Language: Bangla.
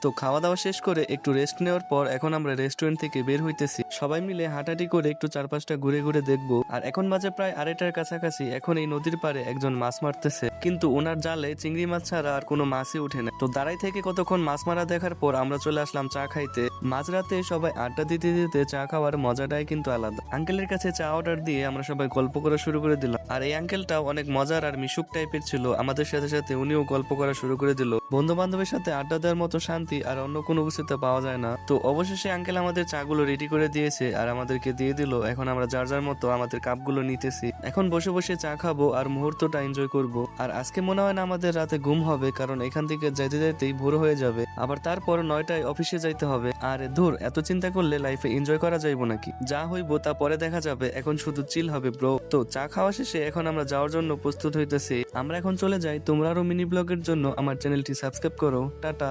তো খাওয়া দাওয়া শেষ করে একটু রেস্ট নেওয়ার পর এখন আমরা রেস্টুরেন্ট থেকে বের হইতেছি। সবাই মিলে হাঁটাহাঁটি করে একটু চারপাশটা ঘুরে ঘুরে দেখবো। আর এখন বাজে প্রায় 2:30টার কাছাকাছি। এখন এই নদীর পাড়ে একজন মাছ মারতেছে, কিন্তু ওনার জালে চিংড়ি মাছ ছাড়া আর কোনো মাছই উঠে না। তো দাঁড়াই থেকে কতক্ষণ মাছ মারা দেখার পর আমরা চলে আসলাম চা খাইতে। মাঝরাতে সবাই আড্ডা দিতে দিতে চা খাওয়ার মজাটাই কিন্তু আলাদা। আঙ্কেলের কাছে চা অর্ডার দিয়ে আমরা সবাই গল্প করা শুরু করে দিলাম। আর এই আঙ্কেলটাও অনেক মজার আর মিশুক টাইপের ছিল। আমাদের সাথে সাথে উনিও গল্প করা শুরু করে দিল। বন্ধু বান্ধবের সাথে আড্ডা দেওয়ার মতো শান্তি আর অন্য কোনো কিছুতে পাওয়া যায় না। তো অবশেষে আঙ্কেল আমাদের চাগুলো রেডি করে দিয়েছে আর আমাদেরকে দিয়ে দিল। এখন আমরা যার যার মতো আমাদের কাপগুলো নিতেছি। এখন বসে বসে চা খাবো আর মুহূর্তটা এনজয় করব। আর আজকে মনে হয় না আমাদের রাতে ঘুম হবে, কারণ এখান থেকে যাইতে যাইতেই ভোর হয়ে যাবে। আবার তারপর 9টায় অফিসে যাইতে হবে। আর ধুর, এত চিন্তা করলে লাইফে এনজয় করা যাইবো নাকি? যা হইবো তা পরে দেখা যাবে, এখন শুধু চিল হবে ব্রো। তো চা খাওয়া শেষে এখন আমরা যাওয়ার জন্য প্রস্তুত হইতেছি। আমরা এখন চলে যাই। তোমরা আরো মিনি ব্লগের জন্য আমার চ্যানেলটি সাবস্ক্রাইব করো। টাটা।